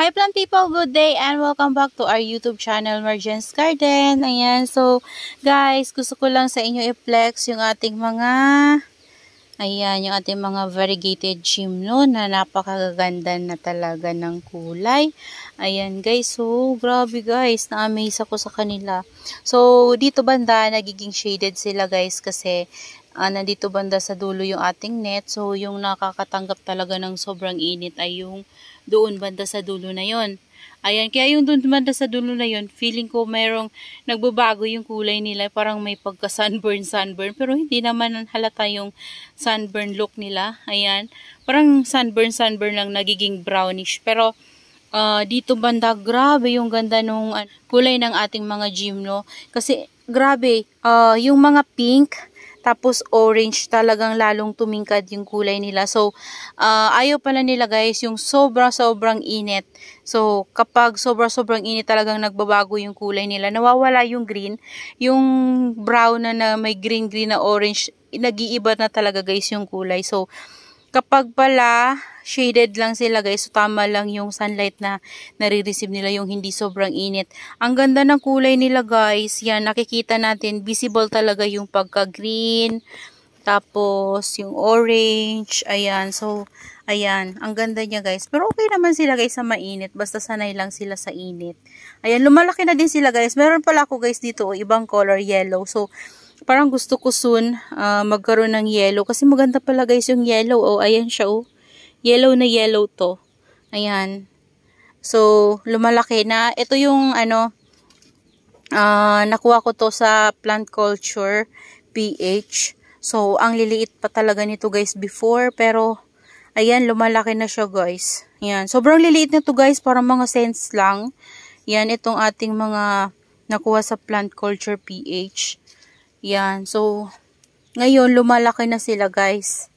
Hi plant people, good day and welcome back to our YouTube channel, Marjan's Garden. Ayan, so guys, gusto ko lang sa inyo i-flex yung ating mga, yung ating mga variegated gymno na napakaganda na talaga ng kulay. Ayan guys, so grabe guys, na-amaze ako sa kanila. So dito banda, nagiging shaded sila guys kasi nandito banda sa dulo yung ating net. So yung nakakatanggap talaga ng sobrang init ay yung doon banda sa dulo na yon. Ayan, kaya yung doon banda sa dulo na yon, feeling ko mayroong nagbabago yung kulay nila, parang may pagka sunburn, pero hindi naman halata yung sunburn look nila. Ayan, parang sunburn lang, nagiging brownish. Pero dito banda, grabe yung ganda nung kulay ng ating mga gymno. Kasi grabe, yung mga pink tapos orange, talagang lalong tumingkad yung kulay nila. So, ayaw pala nila guys yung sobrang init. So, kapag sobrang init, talagang nagbabago yung kulay nila. Nawawala yung green. Yung brown na may green na orange, nag-iiba na talaga guys yung kulay. So, kapag pala shaded lang sila guys, so tama lang yung sunlight na nare-receive nila, yung hindi sobrang init. Ang ganda ng kulay nila guys. Yan, nakikita natin, visible talaga yung pagka-green, tapos yung orange. Ayan, so ayan, ang ganda niya guys. Pero okay naman sila guys sa mainit, basta sanay lang sila sa init. Ayan, lumalaki na din sila guys. Meron pala ako guys dito, ibang color, yellow. So parang gusto ko soon magkaroon ng yellow. Kasi maganda pala guys yung yellow. Oh, ayan siya oh. Yellow na yellow to. Ayan. So, lumalaki na. Ito yung nakuha ko to sa Plant Culture PH. So, ang liliit pa talaga nito guys before. Pero, ayan, lumalaki na siya guys. Ayan. Sobrang liliit na to guys. Parang mga cents lang. Yan, itong ating mga nakuha sa Plant Culture PH. Yan. So, ngayon, lumalaki na sila, guys.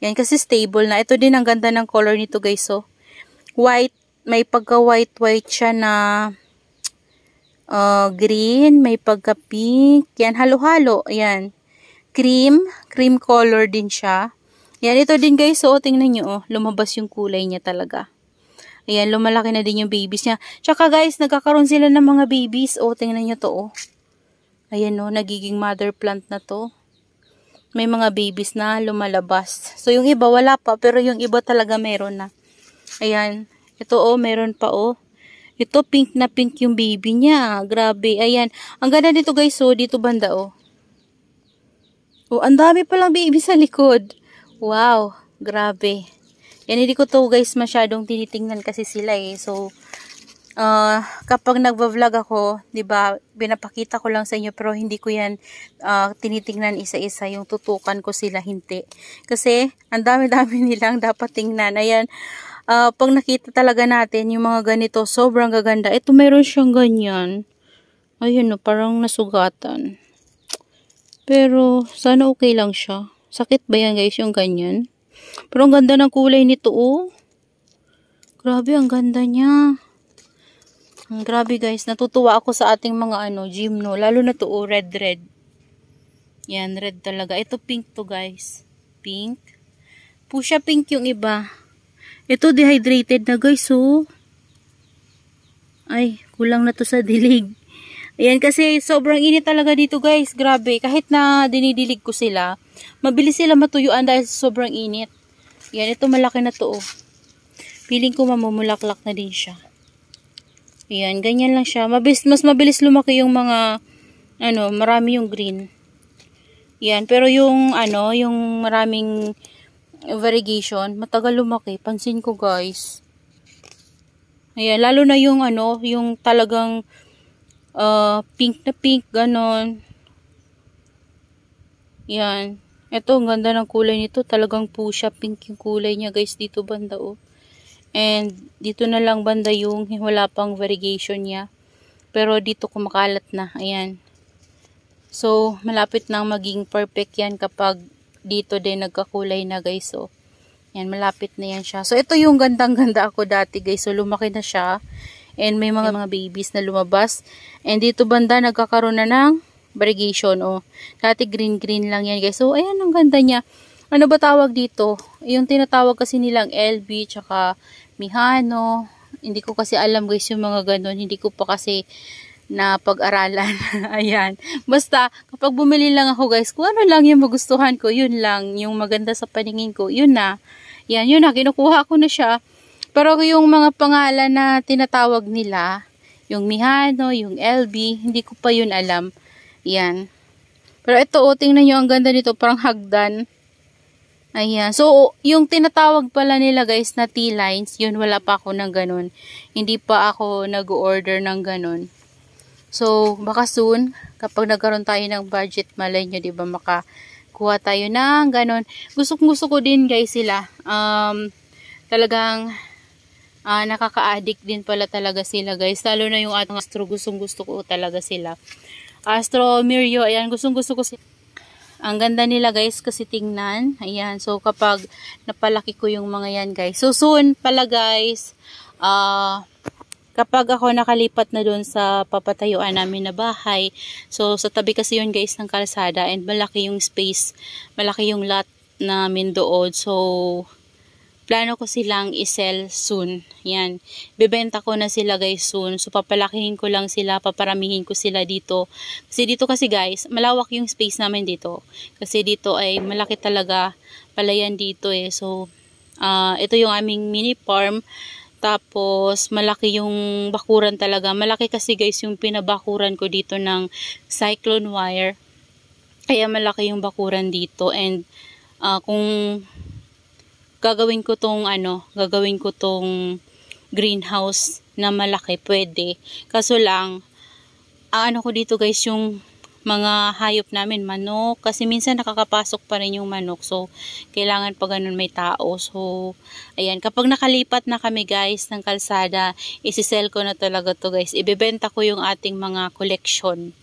Yan, kasi stable na. Ito din, ang ganda ng color nito, guys. So, white. May pagka-white siya na green. May pagka-pink. Yan, halo-halo. Yan. Cream color din siya. Yan, ito din, guys. So, tingnan nyo, oh. Lumabas yung kulay niya talaga. Ayan, lumalaki na din yung babies niya. Tsaka, guys, nagkakaroon sila ng mga babies. Oh, tingnan nyo to, oh. Ayan o, nagiging mother plant na to. May mga babies na lumalabas. So, yung iba wala pa, pero yung iba talaga meron na. Ayan. Ito o, meron pa o. Ito, pink na pink yung baby niya. Grabe. Ayan. Ang ganda dito guys, so, dito banda o. Oh, ang dami palang baby sa likod. Wow. Grabe. Yan, hindi ko to guys masyadong tinitingnan kasi sila eh. So, kapag nagva-vlog ako, 'di ba, pinapakita ko lang sa inyo pero hindi ko 'yan tinitingnan isa-isa, yung tutukan ko sila hindi. Kasi ang dami-dami nilang dapat tingnan. Ayan, pag nakita talaga natin yung mga ganito, sobrang gaganda. Ito meron siyang ganyan. Ayun no, parang nasugatan. Pero sana okay lang siya. Sakit ba yan guys yung ganyan? Pero ang ganda ng kulay nito oh. Grabe, ang ganda niya. Grabe guys, natutuwa ako sa ating mga gymno, lalo na to red. Yan, red talaga. Ito pink to guys. Pink. Pusha pink yung iba. Ito dehydrated na guys, oh. Ay, kulang na to sa dilig. Ayan, kasi sobrang init talaga dito guys. Grabe, kahit na dinidilig ko sila, mabilis sila matuyuan dahil sobrang init. Yan, ito malaki na to, oh. Feeling ko mamumulaklak na din siya. Ayan, ganyan lang siya. Mas mabilis lumaki yung mga, marami yung green. Ayan, pero yung, yung maraming variegation, matagal lumaki. Pansin ko, guys. Ayan, lalo na yung, yung talagang pink na pink, ganon. Ayan. Ito, ang ganda ng kulay nito. Talagang pusha pink yung kulay niya, guys, dito banda, oh. And dito na lang banda yung wala pang variegation niya. Pero dito kumakalat na. Ayan. So, malapit nang maging perfect yan kapag dito din nagkakulay na guys. So, yan, malapit na yan siya. So, ito yung gandang-ganda ako dati guys. So, lumaki na siya. And may mga babies na lumabas. And dito banda nagkakaroon na ng variegation. Oh, dati green lang yan guys. So, ayan, ang ganda niya. Ano ba tawag dito? Yung tinatawag kasi nilang LB tsaka Mihano. Hindi ko kasi alam guys yung mga ganun. Hindi ko pa kasi na pag-aralan. Ayan. Basta, kapag bumili lang ako guys, kung ano lang yung magustuhan ko, yun lang. Yung maganda sa paningin ko, yun na. Yan, yun na. Kinukuha ko na siya. Pero yung mga pangalan na tinatawag nila, yung Mihano, yung LB, hindi ko pa yun alam. Yan. Pero ito, oh, tingnan nyo, ang ganda nito. Parang hagdan. Ayan. So, yung tinatawag pala nila guys na T-lines, yun wala pa ako ng ganun. Hindi pa ako nag-order ng ganun. So, baka soon, kapag nagkaroon tayo ng budget, malay nyo, diba, makakuha tayo ng ganun. Gusto ko din guys sila. Talagang nakaka-addict din pala talaga sila guys. Lalo na yung ating Astro, gusto ko talaga sila. Astro Mirio, ayan, gusto ko sila. Ang ganda nila guys kasi tingnan. Ayan, so kapag napalaki ko yung mga yan guys. So soon pala guys, kapag ako nakalipat na doon sa papatayuan namin na bahay, so sa tabi kasi yun guys ng kalsada and malaki yung space, malaki yung lot namin doon. So, plano ko silang i-sell soon. Yan. Bibenta ko na sila guys soon. So, papalakihin ko lang sila, paparamihin ko sila dito. Kasi dito kasi guys, malawak yung space namin dito. Kasi dito ay malaki talaga palayan dito eh. So, ito yung aming mini farm. Tapos, malaki yung bakuran talaga. Malaki kasi guys yung pinabakuran ko dito ng cyclone wire. Kaya malaki yung bakuran dito. And, kung gagawin ko tong greenhouse na malaki, pwede. Kaso lang, ano ko dito guys, yung mga hayop namin, manok. Kasi minsan nakakapasok pa rin yung manok. So, kailangan pa ganun may tao. So, ayan. Kapag nakalipat na kami guys ng kalsada, isi-sell ko na talaga to guys. Ibebenta ko yung ating mga collection.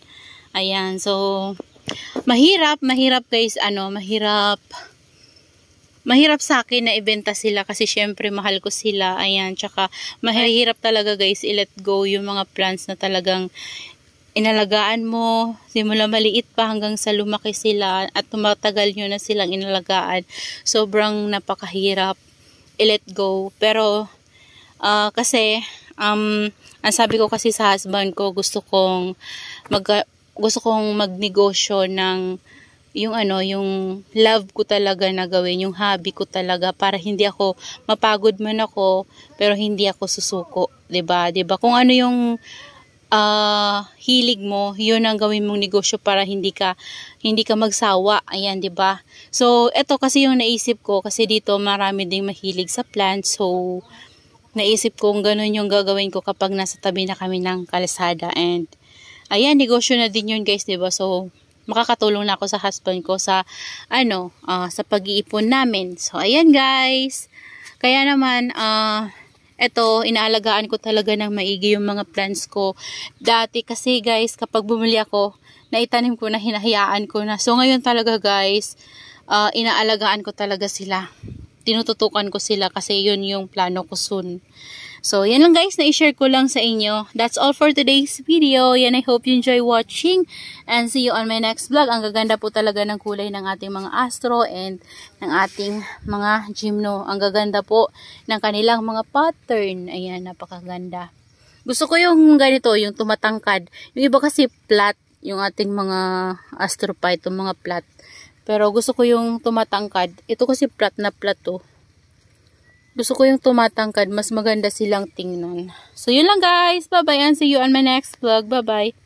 Ayan. So, mahirap guys. Mahirap sa akin na ibenta sila kasi syempre mahal ko sila. Ayan. Tsaka, mahirap talaga guys i-let go yung mga plants na talagang inalagaan mo, simula maliit pa hanggang sa lumaki sila at tumatagal nyo na silang inalagaan. Sobrang napakahirap i-let go. Pero, kasi, ang sabi ko kasi sa husband ko, gusto kong magnegosyo ng yung love ko talaga na gawin, yung hobby ko talaga para hindi ako mapagod man ako, pero hindi ako susuko. 'Di ba? Kung ano yung hilig mo, yun ang gawin mong negosyo para hindi ka magsawa. Ayan, 'di ba? So, ito kasi yung naisip ko kasi dito marami ding mahilig sa plants. So, naisip kong ganun yung gagawin ko kapag nasa tabi na kami ng kalsada. And ayan, negosyo na din yun guys, 'di ba? So, makakatulong na ako sa husband ko sa sa pag-iipon namin. So, ayan guys. Kaya naman eto, inaalagaan ko talaga ng maigi yung mga plants ko. Dati kasi guys, kapag bumili ako, naitanim ko na, hinahayaan ko na. So ngayon talaga guys, inaalagaan ko talaga sila. Tinututukan ko sila kasi yun yung plano ko soon. So yan lang guys, na-share ko lang sa inyo. That's all for today's video. Yan, I hope you enjoy watching. And see you on my next vlog. Ang gaganda po talaga ng kulay ng ating mga astro and ng ating mga gymno. Ang gaganda po ng kanilang mga pattern. Ayan, napakaganda. Gusto ko yung ganito, yung tumatangkad. Yung iba kasi flat, yung ating mga astrophyte, yung mga flat. Pero gusto ko yung tumatangkad. Ito kasi flat na flat to. Gusto ko yung tumatangkad. Mas maganda silang tingnan. So, yun lang guys. Bye-bye and see you on my next vlog. Bye-bye.